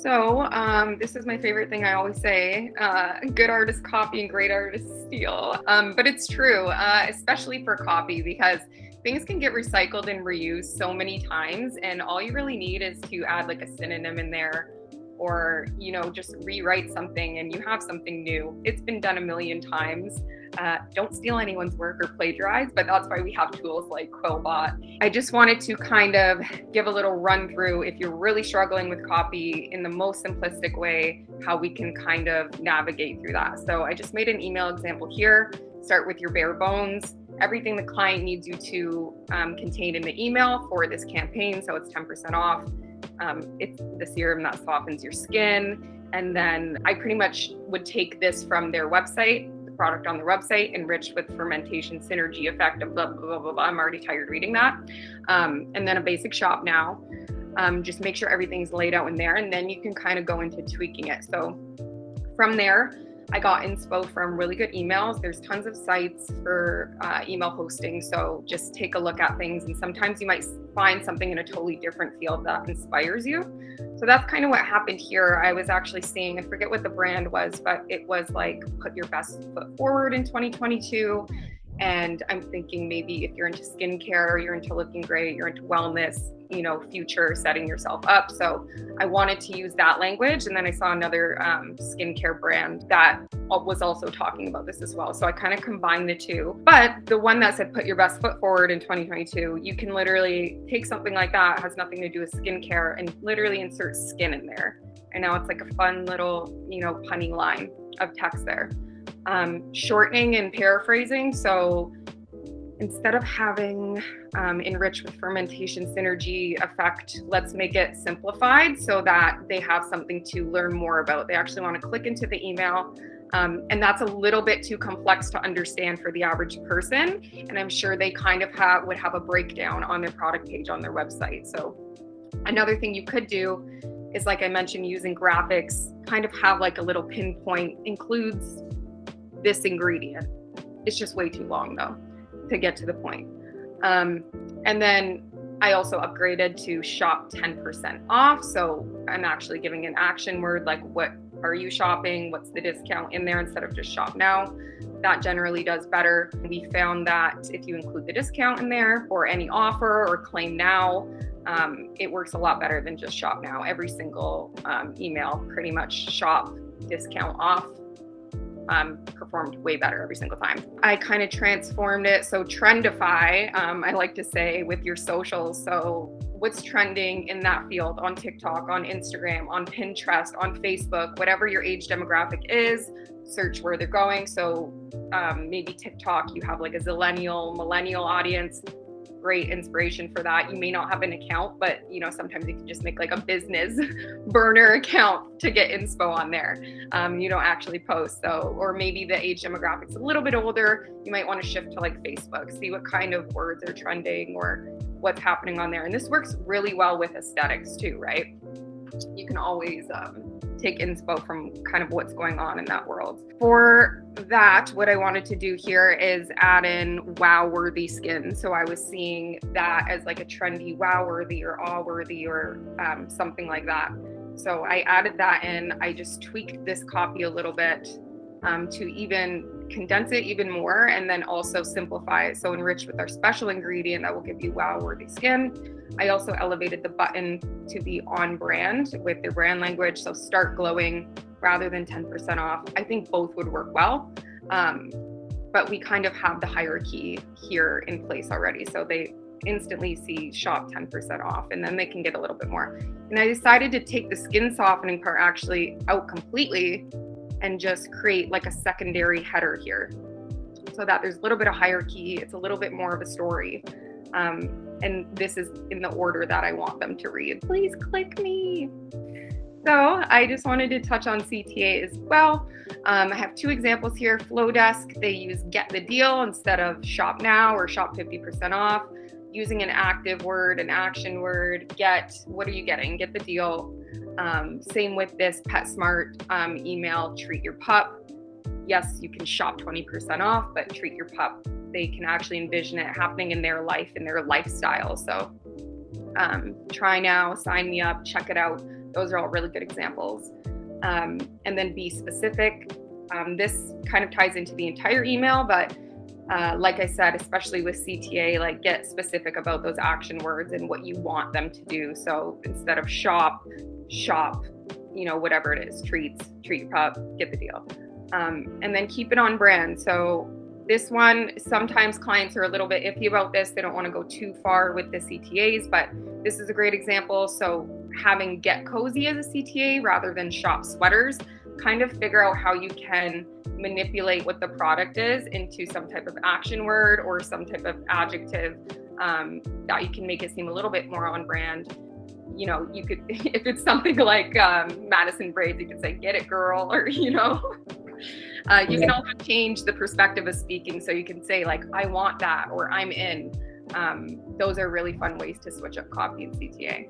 This is my favorite thing I always say, good artists copy and great artists steal. But it's true, especially for copy, because things can get recycled and reused so many times. And all you really need is to add like a synonym in there, or, just rewrite something and you have something new. It's been done a million times. Don't steal anyone's work or plagiarize, but that's why we have tools like Quillbot. I just wanted to kind of give a little run through, if you're really struggling with copy, in the most simplistic way, how we can kind of navigate through that. So I just made an email example here. Start with your bare bones, everything the client needs you to contain in the email for this campaign. So it's 10% off. It's the serum that softens your skin. And then I pretty much would take this from their website, the product on their website, enriched with fermentation synergy effect of blah, blah, blah, blah, blah. I'm already tired reading that. And then a basic shop now. Just make sure everything's laid out in there, and then you can kind of go into tweaking it. So from there, I got inspo from really good emails. There's tons of sites for email hosting. So just take a look at things. And sometimes you might find something in a totally different field that inspires you. So that's kind of what happened here. I was actually seeing, I forget what the brand was, but it was like, put your best foot forward in 2022. And I'm thinking maybe if you're into skincare, you're into looking great, you're into wellness, future setting yourself up. So I wanted to use that language. And then I saw another skincare brand that was also talking about this as well. So I kind of combined the two. But the one that said, put your best foot forward in 2022, you can literally take something like that, has nothing to do with skincare, and literally insert skin in there. And now it's like a fun little, punny line of text there. Shortening and paraphrasing. So instead of having enriched with fermentation synergy effect, let's make it simplified so that they have something to learn more about. They actually want to click into the email. And that's a little bit too complex to understand for the average person. And I'm sure they kind of would have a breakdown on their product page on their website. So another thing you could do is, like I mentioned, using graphics, kind of have like a little pinpoint, includes this ingredient. It's just way too long though to get to the point. And then I also upgraded to shop 10% off. So I'm actually giving an action word, like what are you shopping? What's the discount in there, instead of just shop now. That generally does better. We found that if you include the discount in there or any offer or claim now, it works a lot better than just shop now. Every single email, pretty much shop, discount off, performed way better every single time. I kind of transformed it. So trendify, I like to say, with your socials. So what's trending in that field on TikTok, on Instagram, on Pinterest, on Facebook, whatever your age demographic is, search where they're going. So maybe TikTok, you have like a zillennial, millennial audience. Great inspiration for that. You may not have an account, but sometimes you can just make like a business burner account to get inspo on there. You don't actually post. So, or maybe the age demographic's a little bit older. You might want to shift to like Facebook, see what kind of words are trending or what's happening on there. And this works really well with aesthetics too, right? You can always take inspo from kind of what's going on in that world. For that, what I wanted to do here is add in wow-worthy skin. So I was seeing that as like a trendy wow-worthy or awe-worthy or something like that. So I added that in. I just tweaked this copy a little bit to even condense it even more, and then also simplify it. So enrich with our special ingredient that will give you wow-worthy skin. I also elevated the button to be on brand with their brand language. So start glowing rather than 10% off. I think both would work well. But we kind of have the hierarchy here in place already. So they instantly see shop 10% off, and then they can get a little bit more. And I decided to take the skin softening part actually out completely and just create like a secondary header here so that there's a little bit of hierarchy. It's a little bit more of a story. And this is in the order that I want them to read. Please click me. So I just wanted to touch on CTA as well. I have two examples here. Flowdesk, they use get the deal instead of shop now or shop 50% off, using an active word, an action word. Get, what are you getting? Get the deal. Same with this PetSmart email, treat your pup. Yes, you can shop 20% off, but treat your pup. They can actually envision it happening in their life, in their lifestyle. So try now, sign me up, check it out. those are all really good examples. And then be specific. This kind of ties into the entire email, but like I said, especially with CTA, like get specific about those action words and what you want them to do. So instead of shop, whatever it is, treat your pup, get the deal. And then keep it on brand. So this one, sometimes clients are a little bit iffy about this. They don't want to go too far with the CTAs, but this is a great example. So having Get Cozy as a CTA rather than Shop Sweaters, kind of figure out how you can manipulate what the product is into some type of action word or some type of adjective that you can make it seem a little bit more on brand. You could, if it's something like Madison Braids, you could say, get it girl, or, you can also change the perspective of speaking. So you can say like, I want that, or I'm in. Those are really fun ways to switch up copy in CTA.